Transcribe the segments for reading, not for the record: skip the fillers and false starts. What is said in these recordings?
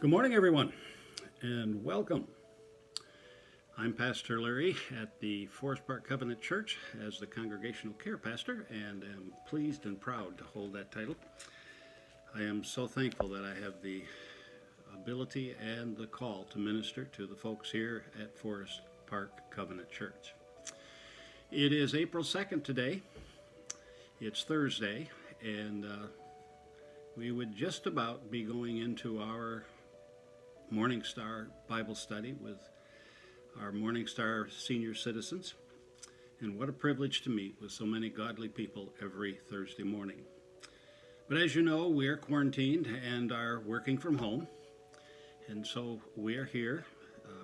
Good morning, everyone, and welcome. I'm Pastor Larry at the Forest Park Covenant Church as the Congregational Care Pastor, and am pleased and proud to hold that title. I am so thankful that I have the ability and the call to minister to the folks here at Forest Park Covenant Church. It is April 2nd today. It's Thursday, and we would just about be going into our Morning Star Bible study with our Morning Star senior citizens. And what a privilege to meet with so many godly people every Thursday morning. But as you know, we are quarantined and are working from home. And so we are here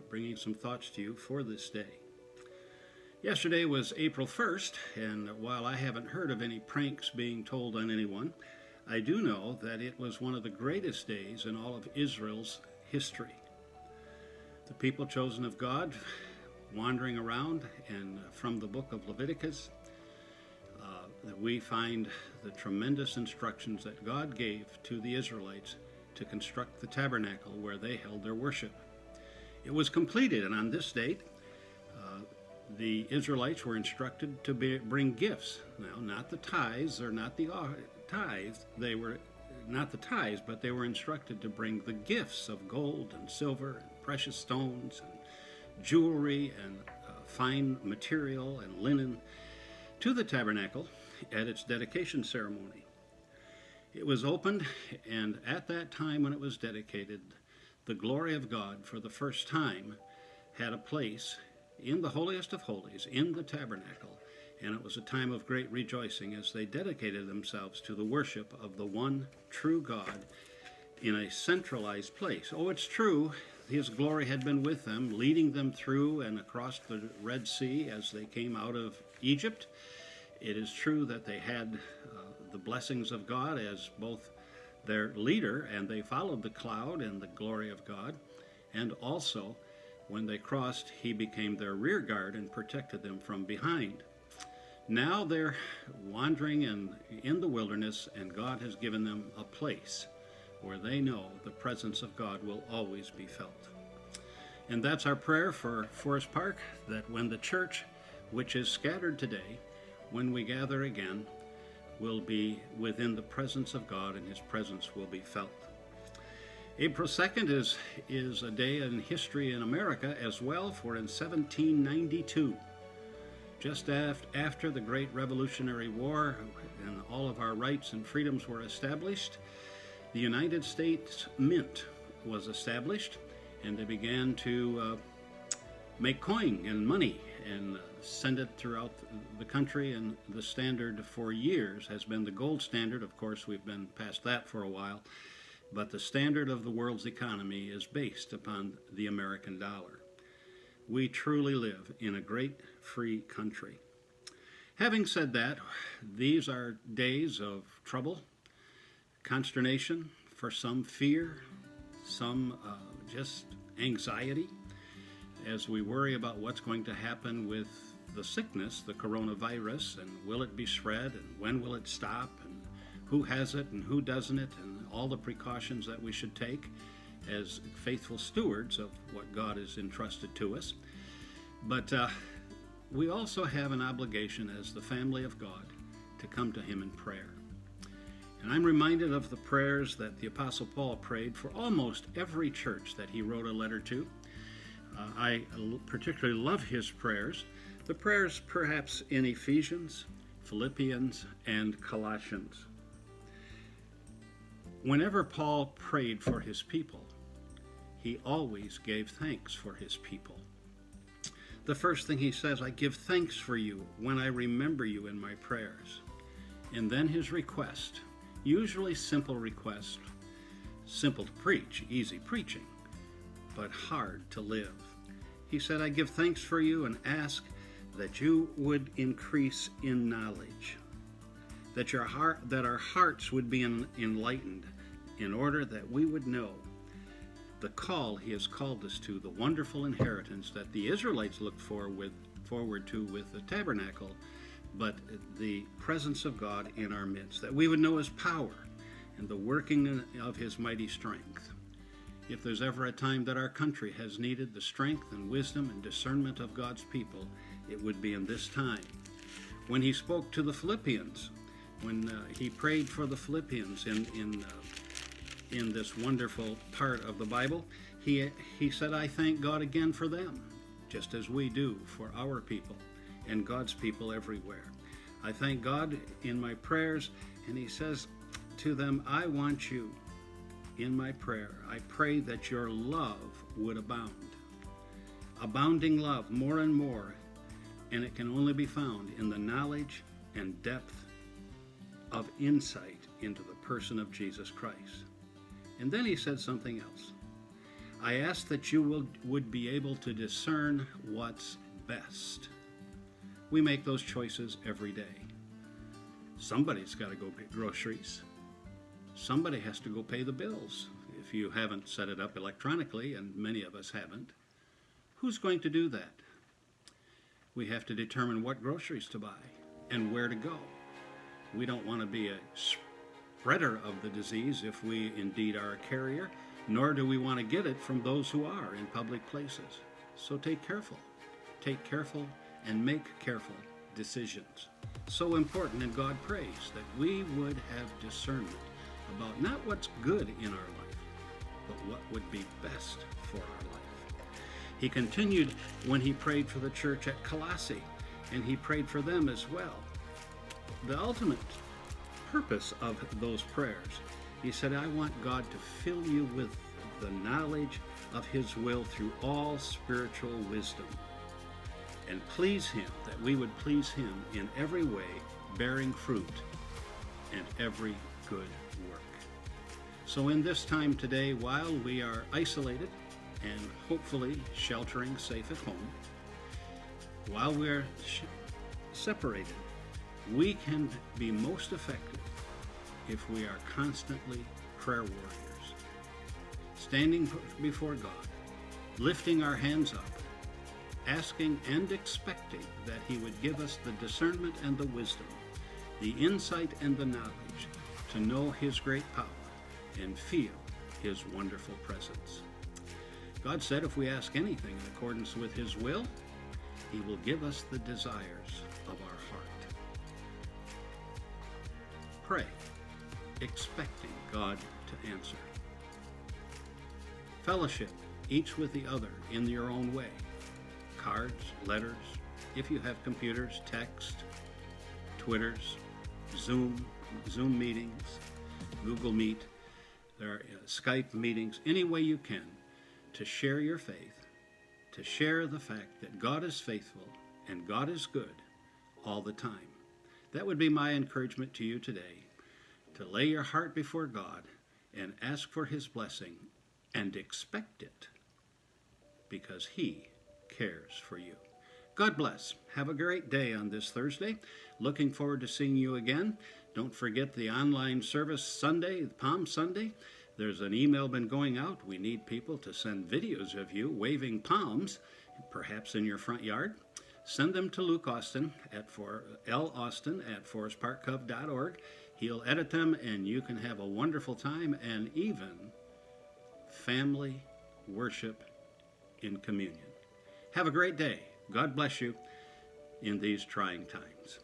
bringing some thoughts to you for this day. Yesterday was April 1st, and while I haven't heard of any pranks being told on anyone, I do know that it was one of the greatest days in all of Israel's history. The people chosen of God wandering around, and from the book of Leviticus, that we find the tremendous instructions that God gave to the Israelites to construct the tabernacle where they held their worship. It was completed, and on this date, the Israelites were instructed to bring gifts. Now, not the tithes, or not the tithes, but they were instructed to bring the gifts of gold and silver and precious stones and jewelry and fine material and linen to the tabernacle at its dedication ceremony. It was opened, and at that time when it was dedicated, the glory of God for the first time had a place in the holiest of holies, in the tabernacle, and it was a time of great rejoicing as they dedicated themselves to the worship of the one true God in a centralized place. Oh, it's true, His glory had been with them, leading them through and across the Red Sea as they came out of Egypt. It is true that they had the blessings of God as both their leader, and they followed the cloud and the glory of God, and also when they crossed, He became their rear guard and protected them from behind. Now they're wandering in the wilderness, and God has given them a place where they know the presence of God will always be felt. And that's our prayer for Forest Park, that when the church, which is scattered today, when we gather again, will be within the presence of God, and His presence will be felt. April 2nd is a day in history in America as well, for in 1792, just after the Great Revolutionary War and all of our rights and freedoms were established, the United States Mint was established, and they began to make coin and money and send it throughout the country. And the standard for years has been the gold standard. Of course, we've been past that for a while. But the standard of the world's economy is based upon the American dollar. We truly live in a great free country. Having said that, these are days of trouble, consternation, for some fear, some just anxiety, as we worry about what's going to happen with the sickness, the coronavirus, and will it be spread, and when will it stop, and who has it and who doesn't it, and all the precautions that we should take as faithful stewards of what God has entrusted to us. But we also have an obligation as the family of God to come to Him in prayer. And I'm reminded of the prayers that the Apostle Paul prayed for almost every church that he wrote a letter to. I particularly love his prayers. The prayers perhaps in Ephesians, Philippians, and Colossians. Whenever Paul prayed for his people, he always gave thanks for his people. The first thing he says, I give thanks for you when I remember you in my prayers. And then his request, usually simple request, simple to preach, easy preaching, but hard to live. He said, I give thanks for you and ask that you would increase in knowledge, that our hearts would be enlightened, in order that we would know the call He has called us to, the wonderful inheritance that the Israelites looked forward to with the tabernacle, but the presence of God in our midst, that we would know His power and the working of His mighty strength. If there's ever a time that our country has needed the strength and wisdom and discernment of God's people, it would be in this time. When he spoke to the Philippians, when he prayed for the Philippians in this wonderful part of the Bible, he said, I thank God again for them, just as we do for our people and God's people everywhere. I thank God in my prayers, and he says to them, I want you in my prayer. I pray that your love would abound. Abounding love, more and more, and it can only be found in the knowledge and depth of insight into the person of Jesus Christ. And then he said something else. I ask that you would be able to discern what's best. We make those choices every day. Somebody's got to go get groceries. Somebody has to go pay the bills. If you haven't set it up electronically, and many of us haven't, who's going to do that? We have to determine what groceries to buy and where to go. We don't want to be a spreader of the disease if we indeed are a carrier, nor do we want to get it from those who are in public places. So take careful and make careful decisions. So important, and God prays that we would have discernment about not what's good in our life, but what would be best for our life. He continued when he prayed for the church at Colossae, and he prayed for them as well. The ultimate purpose of those prayers, he said, I want God to fill you with the knowledge of his will through all spiritual wisdom, and please him, that we would please him in every way, bearing fruit and every good work. So in this time today, while we are isolated and hopefully sheltering safe at home, while we're separated, we can be most effective if we are constantly prayer warriors, standing before God, lifting our hands up, asking and expecting that he would give us the discernment and the wisdom, the insight and the knowledge to know his great power and feel his wonderful presence. God said if we ask anything in accordance with his will, he will give us the desires of our heart. Pray, expecting God to answer. Fellowship, each with the other in your own way. Cards, letters, if you have computers, text, Twitters, Zoom meetings, Google Meet, there are Skype meetings, any way you can to share your faith, to share the fact that God is faithful and God is good all the time. That would be my encouragement to you today, to lay your heart before God and ask for his blessing and expect it, because he cares for you. God bless. Have a great day on this Thursday. Looking forward to seeing you again. Don't forget the online service Sunday, Palm Sunday. There's an email been going out. We need people to send videos of you waving palms, perhaps in your front yard. Send them to Luke Austin at laustin@forestparkcov.org. He'll edit them, and you can have a wonderful time and even family worship in communion. Have a great day. God bless you in these trying times.